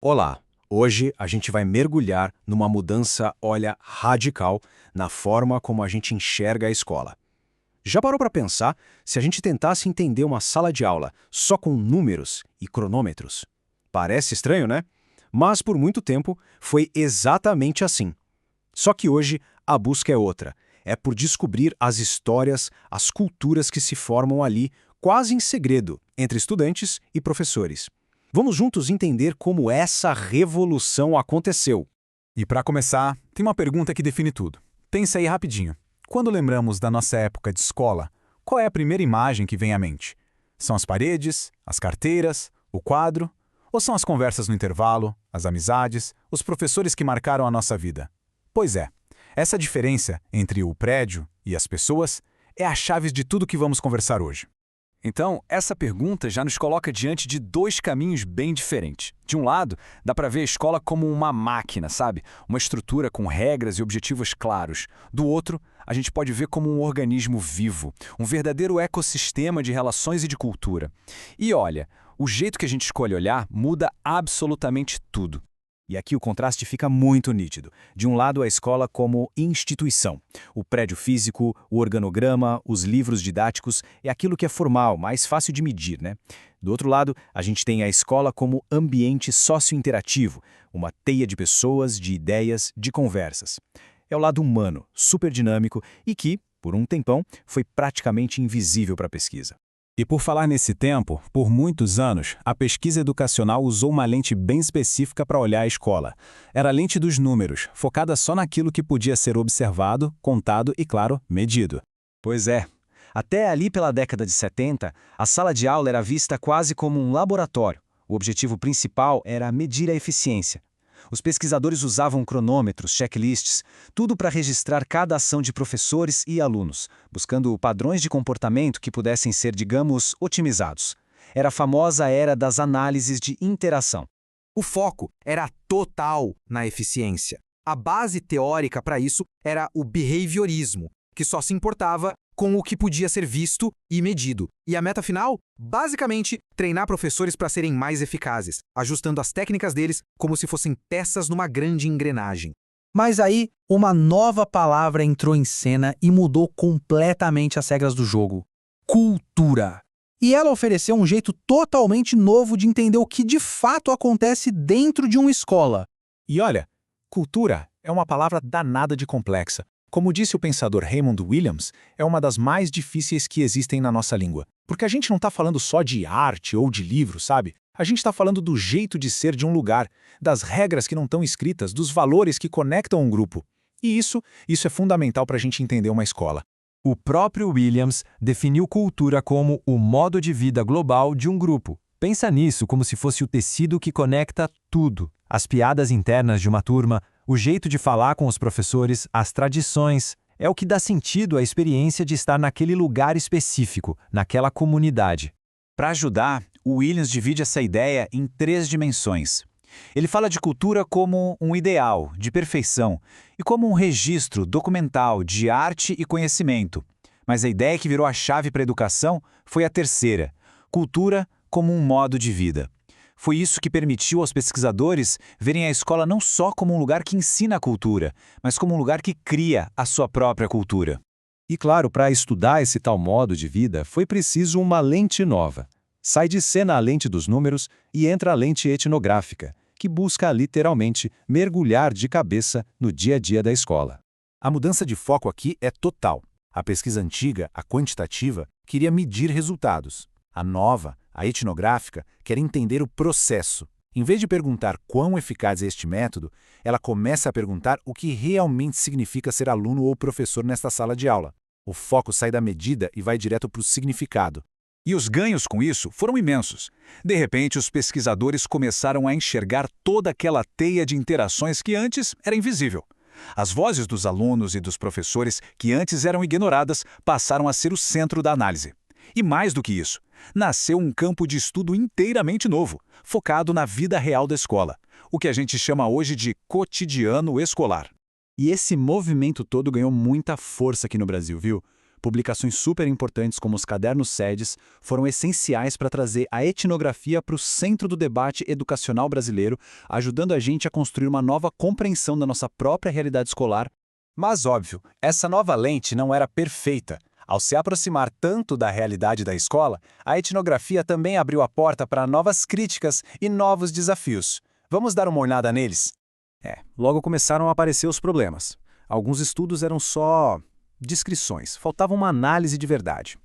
Olá! Hoje a gente vai mergulhar numa mudança, olha, radical na forma como a gente enxerga a escola. Já parou para pensar se a gente tentasse entender uma sala de aula só com números e cronômetros? Parece estranho, né? Mas por muito tempo foi exatamente assim. Só que hoje a busca é outra. É por descobrir as histórias, as culturas que se formam ali, quase em segredo, entre estudantes e professores. Vamos juntos entender como essa revolução aconteceu. E para começar, tem uma pergunta que define tudo. Pensa aí rapidinho. Quando lembramos da nossa época de escola, qual é a primeira imagem que vem à mente? São as paredes, as carteiras, o quadro? Ou são as conversas no intervalo, as amizades, os professores que marcaram a nossa vida? Pois é, essa diferença entre o prédio e as pessoas é a chave de tudo que vamos conversar hoje. Então, essa pergunta já nos coloca diante de dois caminhos bem diferentes. De um lado, dá para ver a escola como uma máquina, sabe? Uma estrutura com regras e objetivos claros. Do outro, a gente pode ver como um organismo vivo, um verdadeiro ecossistema de relações e de cultura. E olha, o jeito que a gente escolhe olhar muda absolutamente tudo. E aqui o contraste fica muito nítido. De um lado, a escola como instituição. O prédio físico, o organograma, os livros didáticos é aquilo que é formal, mais fácil de medir, né? Do outro lado, a gente tem a escola como ambiente sócio-interativo, uma teia de pessoas, de ideias, de conversas. É o lado humano, super dinâmico e que, por um tempão, foi praticamente invisível para a pesquisa. E por falar nesse tempo, por muitos anos, a pesquisa educacional usou uma lente bem específica para olhar a escola. Era a lente dos números, focada só naquilo que podia ser observado, contado e, claro, medido. Pois é. Até ali pela década de 70, a sala de aula era vista quase como um laboratório. O objetivo principal era medir a eficiência. Os pesquisadores usavam cronômetros, checklists, tudo para registrar cada ação de professores e alunos, buscando padrões de comportamento que pudessem ser, digamos, otimizados. Era a famosa era das análises de interação. O foco era total na eficiência. A base teórica para isso era o behaviorismo, que só se importava com o que podia ser visto e medido. E a meta final? Basicamente, treinar professores para serem mais eficazes, ajustando as técnicas deles como se fossem peças numa grande engrenagem. Mas aí, uma nova palavra entrou em cena e mudou completamente as regras do jogo: cultura. E ela ofereceu um jeito totalmente novo de entender o que de fato acontece dentro de uma escola. E olha, cultura é uma palavra danada de complexa. Como disse o pensador Raymond Williams, é uma das mais difíceis que existem na nossa língua. Porque a gente não está falando só de arte ou de livro, sabe? A gente está falando do jeito de ser de um lugar, das regras que não estão escritas, dos valores que conectam um grupo. E isso é fundamental para a gente entender uma escola. O próprio Williams definiu cultura como o modo de vida global de um grupo. Pensa nisso como se fosse o tecido que conecta tudo. As piadas internas de uma turma, o jeito de falar com os professores, as tradições, é o que dá sentido à experiência de estar naquele lugar específico, naquela comunidade. Para ajudar, o Williams divide essa ideia em 3 dimensões. Ele fala de cultura como um ideal, de perfeição, e como um registro documental de arte e conhecimento. Mas a ideia que virou a chave para a educação foi a terceira: cultura como um modo de vida. Foi isso que permitiu aos pesquisadores verem a escola não só como um lugar que ensina a cultura, mas como um lugar que cria a sua própria cultura. E claro, para estudar esse tal modo de vida, foi preciso uma lente nova. Sai de cena a lente dos números e entra a lente etnográfica, que busca literalmente mergulhar de cabeça no dia a dia da escola. A mudança de foco aqui é total. A pesquisa antiga, a quantitativa, queria medir resultados. A nova, a etnográfica, quer entender o processo. Em vez de perguntar quão eficaz é este método, ela começa a perguntar o que realmente significa ser aluno ou professor nesta sala de aula. O foco sai da medida e vai direto para o significado. E os ganhos com isso foram imensos. De repente, os pesquisadores começaram a enxergar toda aquela teia de interações que antes era invisível. As vozes dos alunos e dos professores, que antes eram ignoradas, passaram a ser o centro da análise. E mais do que isso, nasceu um campo de estudo inteiramente novo, focado na vida real da escola, o que a gente chama hoje de cotidiano escolar. E esse movimento todo ganhou muita força aqui no Brasil, viu? Publicações super importantes como os Cadernos SEDES foram essenciais para trazer a etnografia para o centro do debate educacional brasileiro, ajudando a gente a construir uma nova compreensão da nossa própria realidade escolar. Mas, óbvio, essa nova lente não era perfeita. Ao se aproximar tanto da realidade da escola, a etnografia também abriu a porta para novas críticas e novos desafios. Vamos dar uma olhada neles? Logo começaram a aparecer os problemas. Alguns estudos eram só descrições, faltava uma análise de verdade.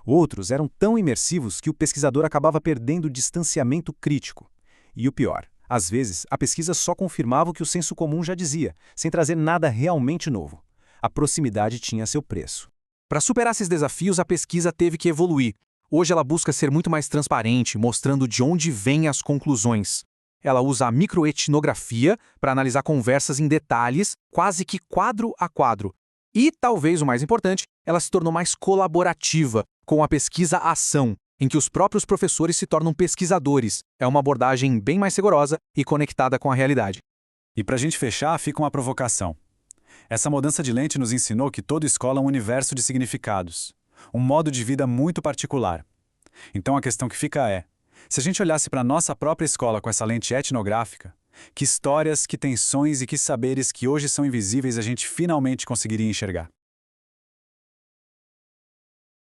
Outros eram tão imersivos que o pesquisador acabava perdendo o distanciamento crítico. E o pior, às vezes, a pesquisa só confirmava o que o senso comum já dizia, sem trazer nada realmente novo. A proximidade tinha seu preço. Para superar esses desafios, a pesquisa teve que evoluir. Hoje ela busca ser muito mais transparente, mostrando de onde vêm as conclusões. Ela usa a microetnografia para analisar conversas em detalhes, quase que quadro a quadro. E, talvez o mais importante, ela se tornou mais colaborativa, com a pesquisa-ação, em que os próprios professores se tornam pesquisadores. É uma abordagem bem mais rigorosa e conectada com a realidade. E para a gente fechar, fica uma provocação. Essa mudança de lente nos ensinou que toda escola é um universo de significados, um modo de vida muito particular. Então a questão que fica é, se a gente olhasse para a nossa própria escola com essa lente etnográfica, que histórias, que tensões e que saberes que hoje são invisíveis a gente finalmente conseguiria enxergar?